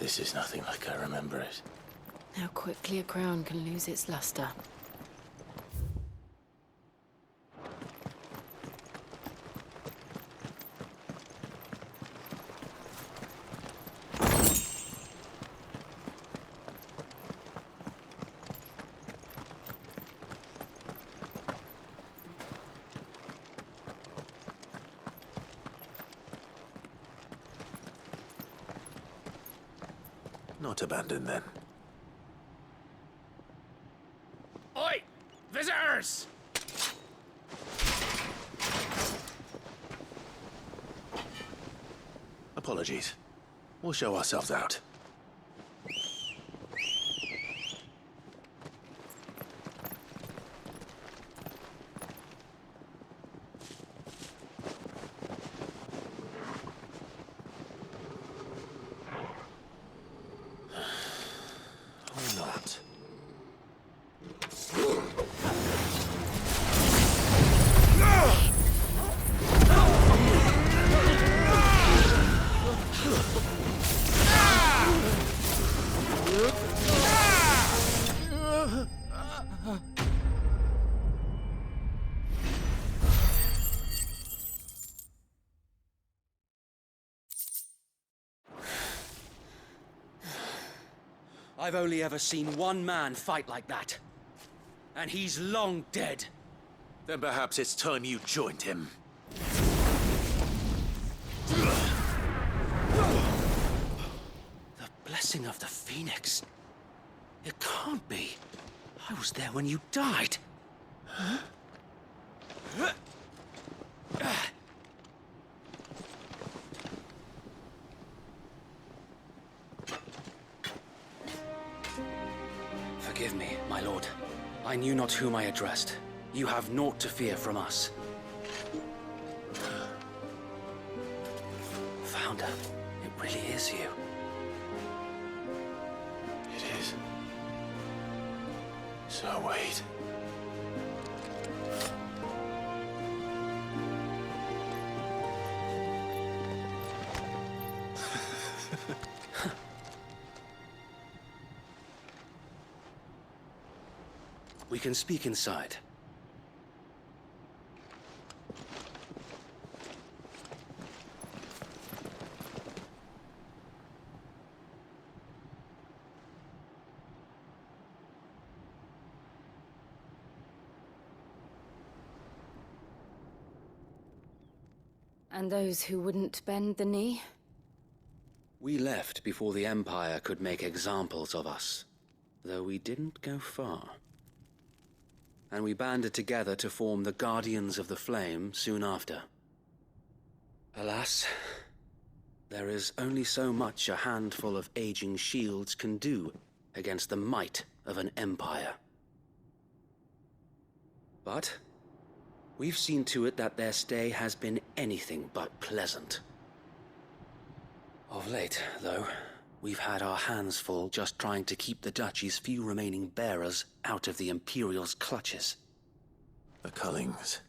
This is nothing like I remember it. How quickly a crown can lose its luster. Not abandoned, then. Oi! Visitors! Apologies. We'll show ourselves out. Or not. I've only ever seen one man fight like that. And he's long dead. Then perhaps it's time you joined him. The blessing of the Phoenix. It can't be. I was there when you died. Huh? Forgive me, my lord. I knew not whom I addressed. You have naught to fear from us. Founder, it really is you. It is. So wait. We can speak inside. And those who wouldn't bend the knee? We left before the Empire could make examples of us, though we didn't go far. And we banded together to form the Guardians of the Flame soon after. Alas, there is only so much a handful of aging shields can do against the might of an empire. But we've seen to it that their stay has been anything but pleasant. Of late, though, we've had our hands full just trying to keep the Duchy's few remaining bearers out of the Imperial's clutches. The Cullings.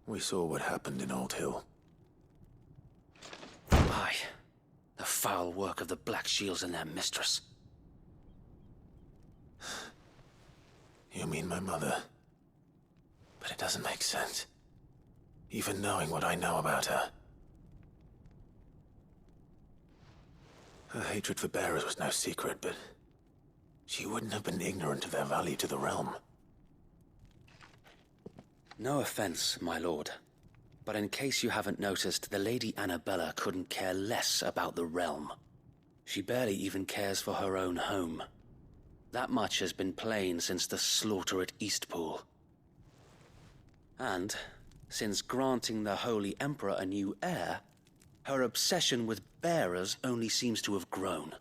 We saw what happened in Old Hill. Aye, the foul work of the Black Shields and their mistress. You mean my mother? But it doesn't make sense. Even knowing what I know about her. Her hatred for bearers was no secret, but she wouldn't have been ignorant of their value to the realm. No offense, my lord, but in case you haven't noticed, the Lady Annabella couldn't care less about the realm. She barely even cares for her own home. That much has been plain since the slaughter at Eastpool. And, since granting the Holy Emperor a new heir, her obsession with bearers only seems to have grown.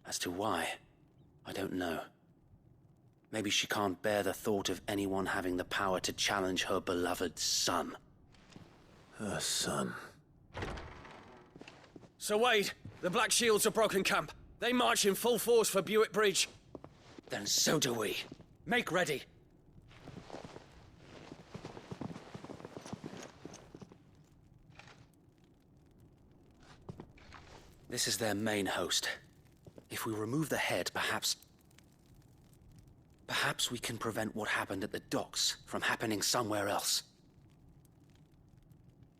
As to why, I don't know. Maybe she can't bear the thought of anyone having the power to challenge her beloved son. Her son. Sir Wade, the Black Shields have broken camp. They march in full force for Buick Bridge. Then so do we. Make ready. This is their main host. If we remove the head, perhaps we can prevent what happened at the docks from happening somewhere else.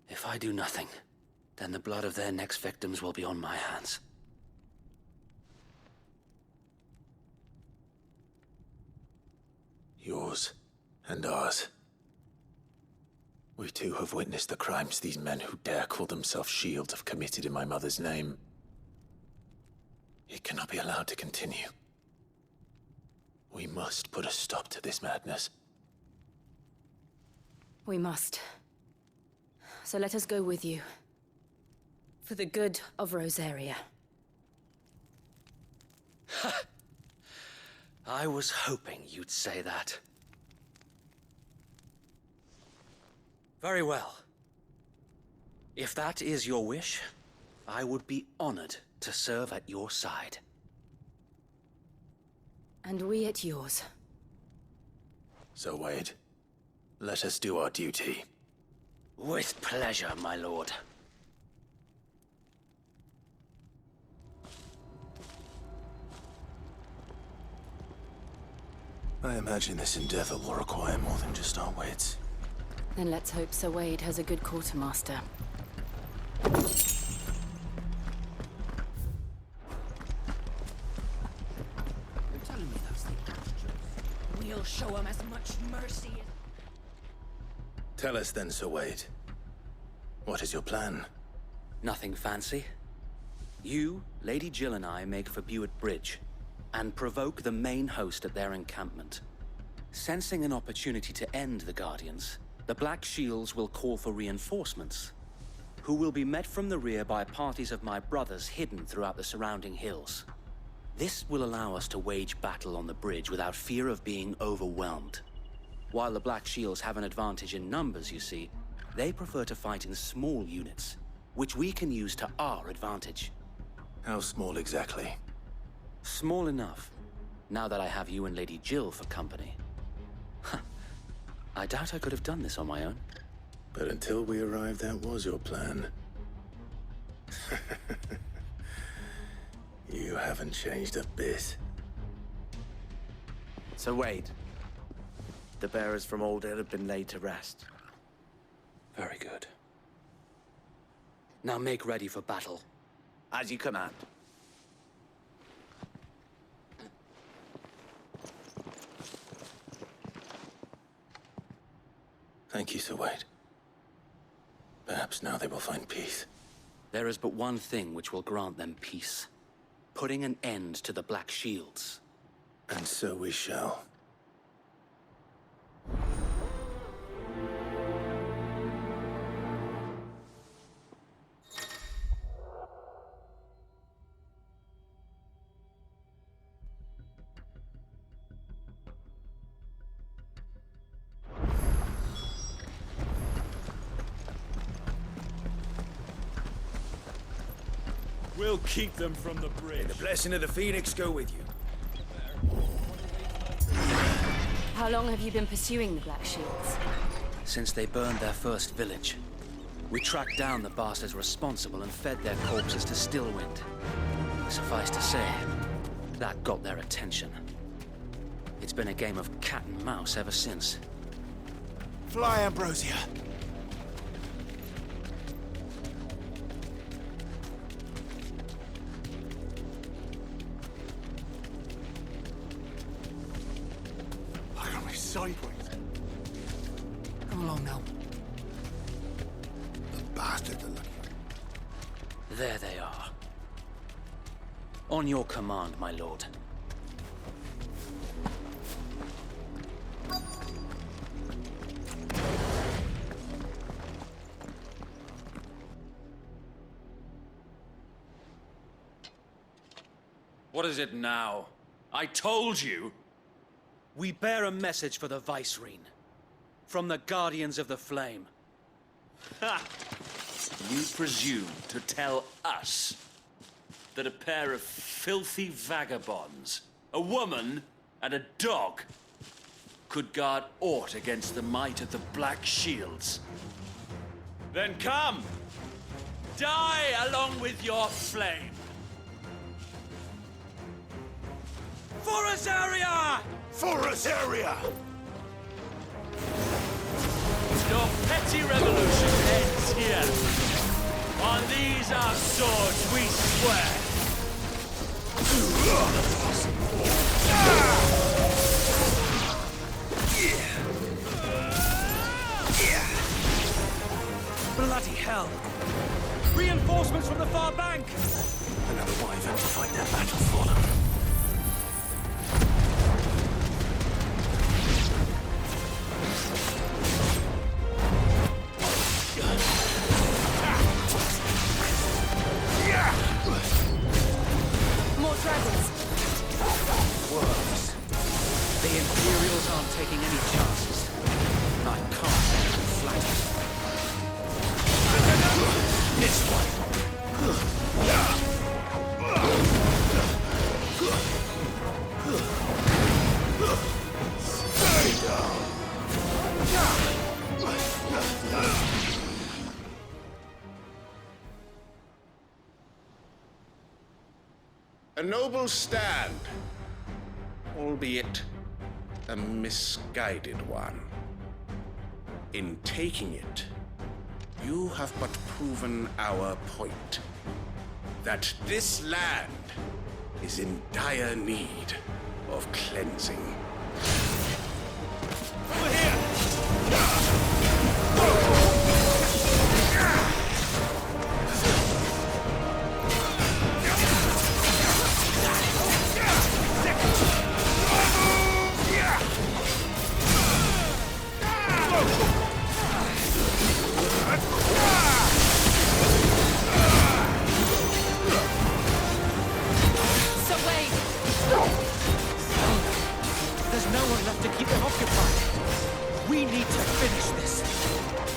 If I do nothing, then the blood of their next victims will be on my hands. Yours and ours. We too have witnessed the crimes these men who dare call themselves shields have committed in my mother's name. It cannot be allowed to continue. We must put a stop to this madness. We must. So let us go with you. For the good of Rosaria. I was hoping you'd say that. Very well. If that is your wish, I would be honored to serve at your side. And we at yours. So, Wade, let us do our duty. With pleasure, my lord. I imagine this endeavor will require more than just our wits. Then let's hope Sir Wade has a good quartermaster. You're telling me those things? We'll show him as much mercy as... Tell us then, Sir Wade. What is your plan? Nothing fancy. You, Lady Jill and I make for Buett Bridge, and provoke the main host at their encampment. Sensing an opportunity to end the Guardians, the Black Shields will call for reinforcements, who will be met from the rear by parties of my brothers hidden throughout the surrounding hills. This will allow us to wage battle on the bridge without fear of being overwhelmed. While the Black Shields have an advantage in numbers, you see, they prefer to fight in small units, which we can use to our advantage. How small exactly? Small enough, now that I have you and Lady Jill for company. I doubt I could have done this on my own. But until we arrived, that was your plan. You haven't changed a bit. Sir Wade, the bearers from Old Hill have been laid to rest. Very good. Now make ready for battle. As you command. Thank you, Sir Wade. Perhaps now they will find peace. There is but one thing which will grant them peace. Putting an end to the Black Shields. And so we shall. We'll keep them from the bridge. The blessing of the Phoenix go with you. How long have you been pursuing the Black Shields? Since they burned their first village, we tracked down the bastards responsible and fed their corpses to Stillwind. Suffice to say, that got their attention. It's been a game of cat and mouse ever since. Fly, Ambrosia. Look at me sideways. Come along now. The bastards are looking. There they are. On your command, my lord. What is it now? I told you! We bear a message for the Vicereine. From the Guardians of the Flame. Ha! You presume to tell us that a pair of filthy vagabonds, a woman and a dog, could guard aught against the might of the Black Shields? Then come! Die along with your flame! For us area! For us area! Your petty revolution ends here. On these our swords we swear. Bloody hell! Reinforcements from the far bank! Another wyvern to fight their battle for them. More dragons! Worms. The Imperials aren't taking any chances. And I can't let them flatter. This one. Stay down. A noble stand, albeit a misguided one. In taking it, you have but proven our point. That this land is in dire need of cleansing. Over here! There's no one left to keep them occupied. We need to finish this.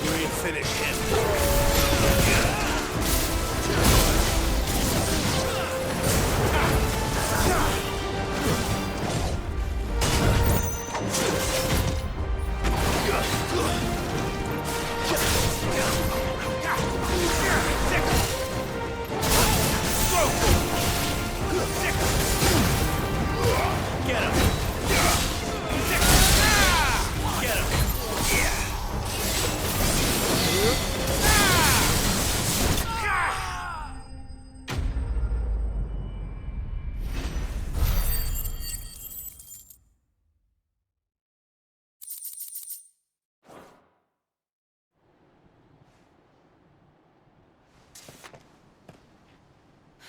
You ain't finished him. Get him! Get him!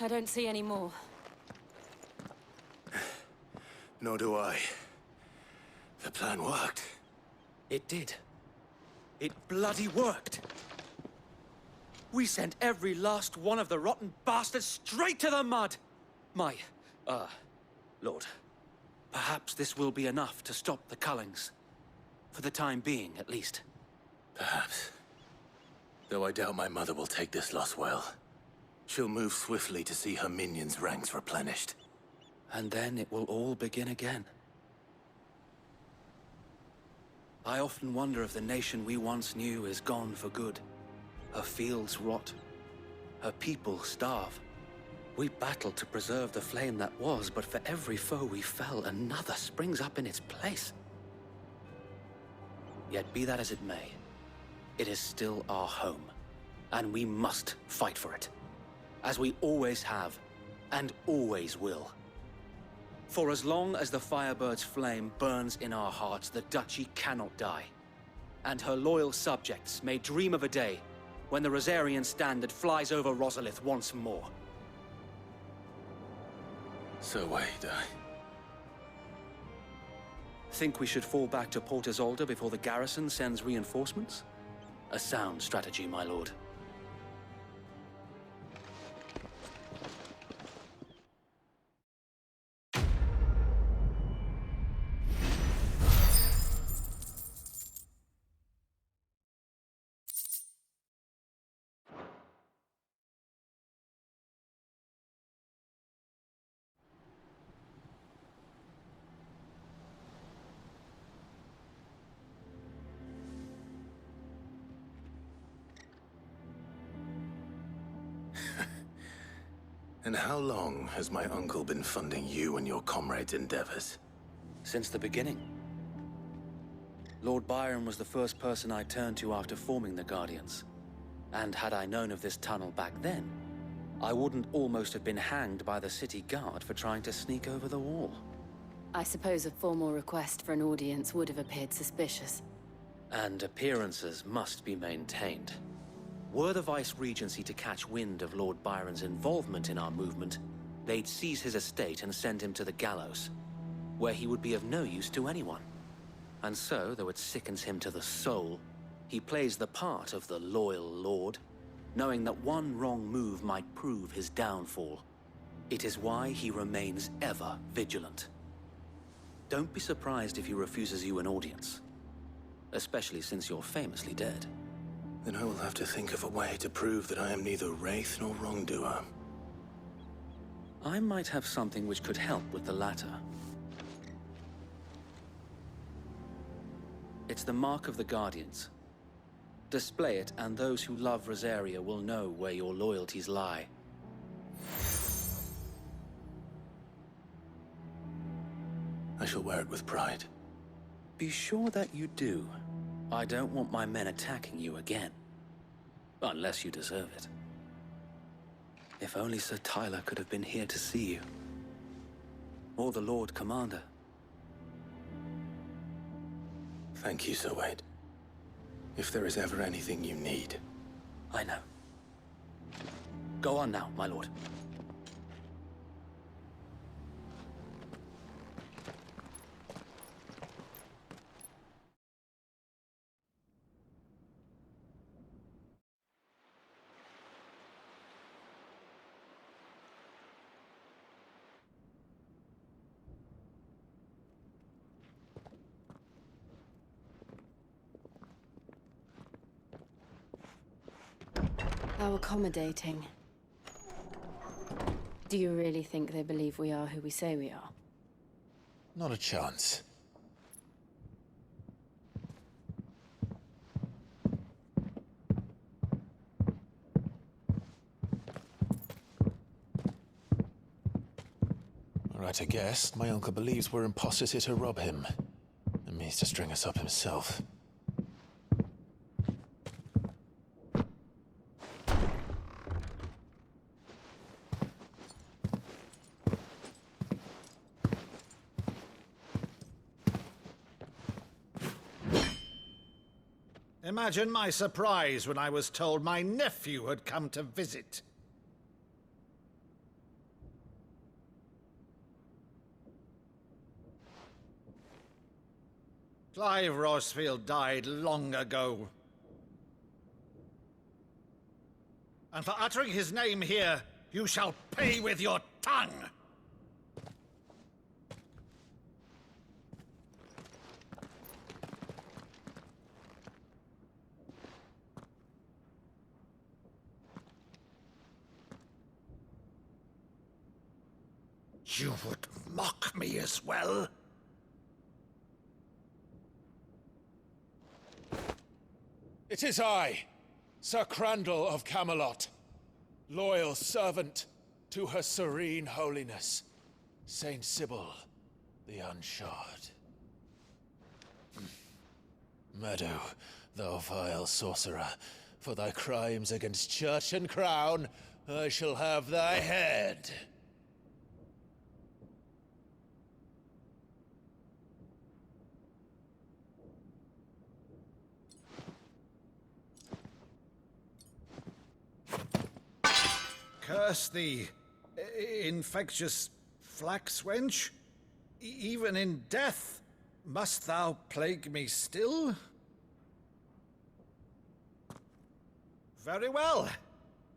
I don't see any more. Nor do I. The plan worked. It did. It bloody worked. We sent every last one of the rotten bastards straight to the mud! My, Lord, perhaps this will be enough to stop the Cullings. For the time being, at least. Perhaps. Though I doubt my mother will take this loss well. She'll move swiftly to see her minions' ranks replenished. And then it will all begin again. I often wonder if the nation we once knew is gone for good. Her fields rot. Her people starve. We battled to preserve the flame that was, but for every foe we fell, another springs up in its place. Yet be that as it may, it is still our home, and we must fight for it. As we always have, and always will. For as long as the Firebird's flame burns in our hearts, the Duchy cannot die. And her loyal subjects may dream of a day when the Rosarian standard flies over Rosalith once more. So wait, Think we should fall back to Port Isolde before the garrison sends reinforcements? A sound strategy, my lord. And how long has my uncle been funding you and your comrades' endeavors? Since the beginning. Lord Byron was the first person I turned to after forming the Guardians. And had I known of this tunnel back then, I wouldn't almost have been hanged by the city guard for trying to sneak over the wall. I suppose a formal request for an audience would have appeared suspicious. And appearances must be maintained. Were the Vice-Regency to catch wind of Lord Byron's involvement in our movement, they'd seize his estate and send him to the gallows, where he would be of no use to anyone. And so, though it sickens him to the soul, he plays the part of the loyal lord, knowing that one wrong move might prove his downfall. It is why he remains ever vigilant. Don't be surprised if he refuses you an audience, especially since you're famously dead. Then I will have to think of a way to prove that I am neither wraith nor wrongdoer. I might have something which could help with the latter. It's the mark of the Guardians. Display it, and those who love Rosaria will know where your loyalties lie. I shall wear it with pride. Be sure that you do. I don't want my men attacking you again. Unless you deserve it. If only Sir Tyler could have been here to see you. Or the Lord Commander. Thank you, Sir Wade. If there is ever anything you need. I know. Go on now, my lord. How accommodating. Do you really think they believe we are who we say we are? Not a chance. Right, I guess. My uncle believes we're imposters here to rob him. And means to string us up himself. Imagine my surprise when I was told my nephew had come to visit. Clive Rosefield died long ago. And for uttering his name here, you shall pay with your tongue! You would mock me as well? It is I, Sir Crandall of Camelot, loyal servant to Her Serene Holiness, Saint Sybil the Unshod. Meadow, thou vile sorcerer, for thy crimes against church and crown, I shall have thy head. Curse thee, infectious flax wench. Even in death, must thou plague me still? Very well.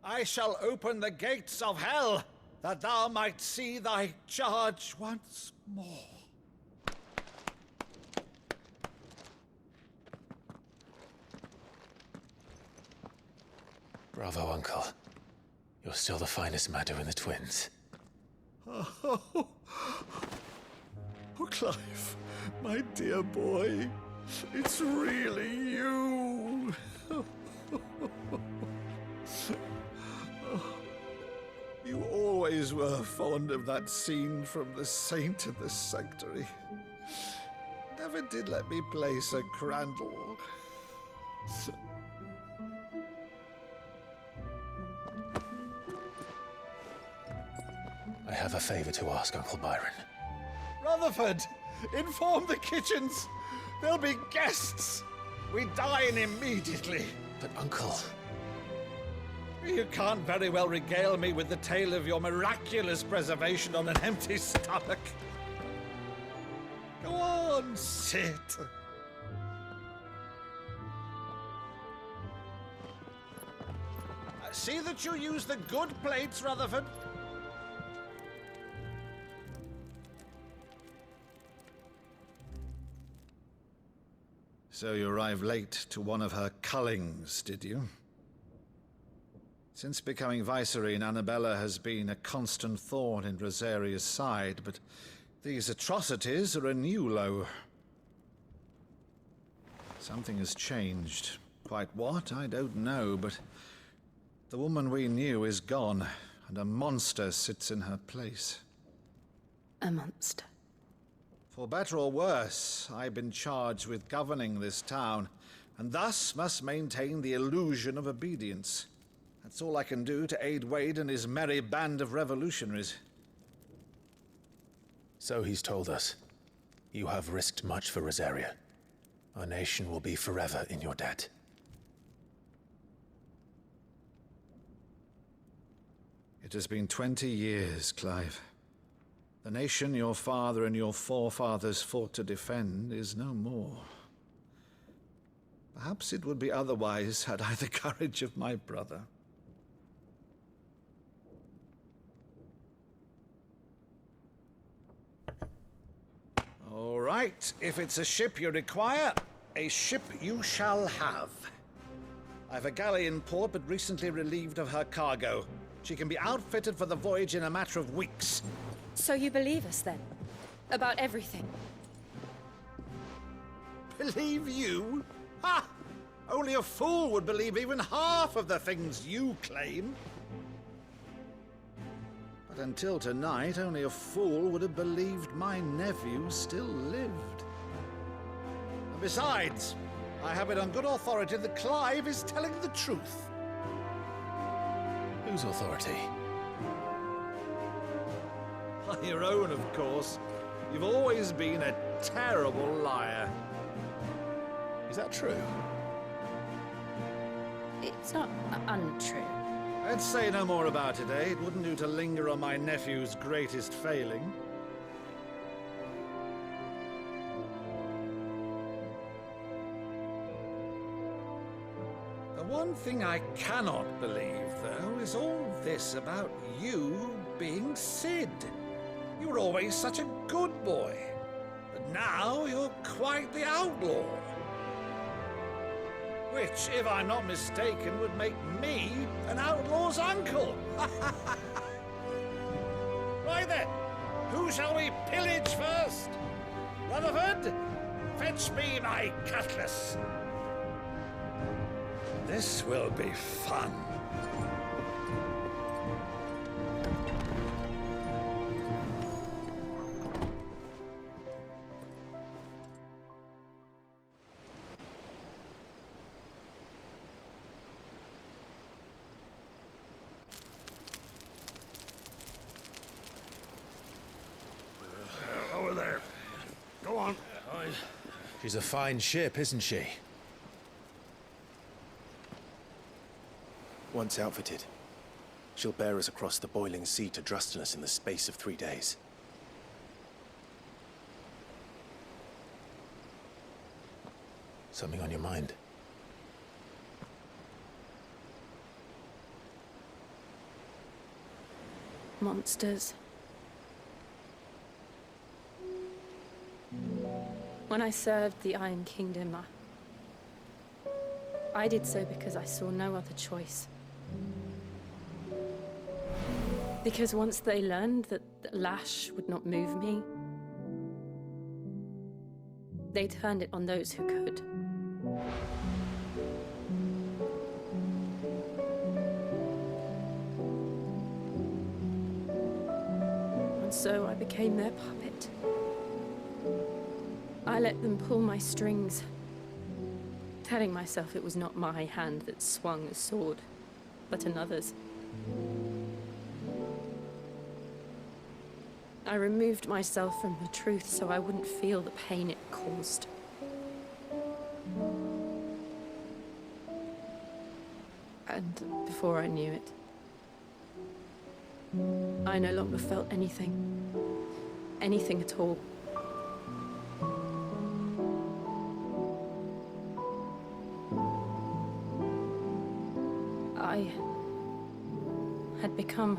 I shall open the gates of hell, that thou might see thy charge once more. Bravo, Uncle. You're still the finest Maddo in the twins. Oh, Clive, my dear boy, it's really you. You always always were fond of that scene from The Saint of the Sanctuary. Never did let me play Sir Crandall. I have a favor to ask, Uncle Byron. Rutherford, inform the kitchens. There'll be guests. We dine immediately. But, Uncle... You can't very well regale me with the tale of your miraculous preservation on an empty stomach. Go on, sit. See that you use the good plates, Rutherford. So you arrived late to one of her cullings, did you? Since becoming Vicereine, Annabella has been a constant thorn in Rosaria's side, but these atrocities are a new low. Something has changed. Quite what, I don't know, but the woman we knew is gone, and a monster sits in her place. A monster. For better or worse, I've been charged with governing this town, and thus must maintain the illusion of obedience. That's all I can do to aid Wade and his merry band of revolutionaries. So he's told us. You have risked much for Rosaria. Our nation will be forever in your debt. It has been 20 years, Clive. The nation your father and your forefathers fought to defend is no more. Perhaps it would be otherwise had I the courage of my brother. All right, if it's a ship you require, a ship you shall have. I've a galley in port, but recently relieved of her cargo. She can be outfitted for the voyage in a matter of weeks. So you believe us, then? About everything? Believe you? Ha! Only a fool would believe even half of the things you claim. But until tonight, only a fool would have believed my nephew still lived. And besides, I have it on good authority that Clive is telling the truth. Whose authority? Your own, of course. You've always been a terrible liar. Is that true? It's not untrue. Let's say no more about it, eh? It wouldn't do to linger on my nephew's greatest failing. The one thing I cannot believe, though, is all this about you being Sid. You were always such a good boy, but now you're quite the outlaw. Which, if I'm not mistaken, would make me an outlaw's uncle. Right then, who shall we pillage first? Rutherford, fetch me my cutlass. This will be fun. Over there. Go on. She's a fine ship, isn't she? Once outfitted, she'll bear us across the boiling sea to Drustinus in the space of 3 days. Something on your mind? Monsters. When I served the Iron Kingdom, I did so because I saw no other choice. Because once they learned that the lash would not move me, they turned it on those who could. so I became their puppet. I let them pull my strings, telling myself it was not my hand that swung a sword, but another's. I removed myself from the truth so I wouldn't feel the pain it caused. And before I knew it, I no longer felt anything. Anything at all. I had become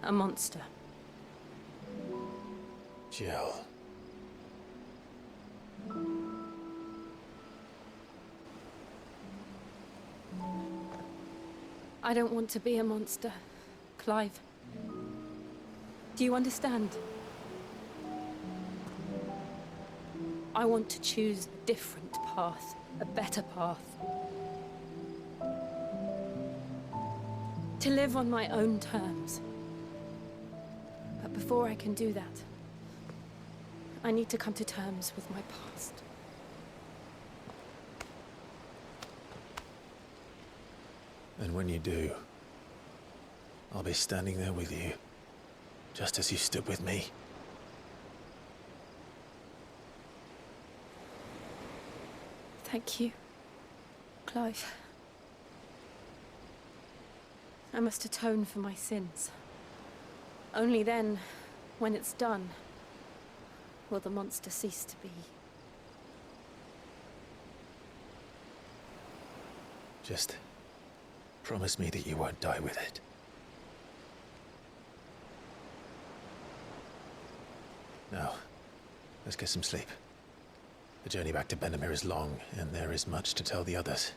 a monster. Jill. I don't want to be a monster, Clive. Do you understand? I want to choose a different path, a better path. To live on my own terms. But before I can do that, I need to come to terms with my past. And when you do, I'll be standing there with you, just as you stood with me. Thank you, Clive. I must atone for my sins. Only then, when it's done, will the monster cease to be. Just promise me that you won't die with it. Now, let's get some sleep. The journey back to BERTEMU is long, and there is much to tell the others.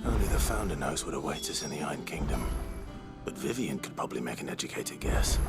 Only the Founder knows what awaits us in the Iron Kingdom. But Vivian could probably make an educated guess.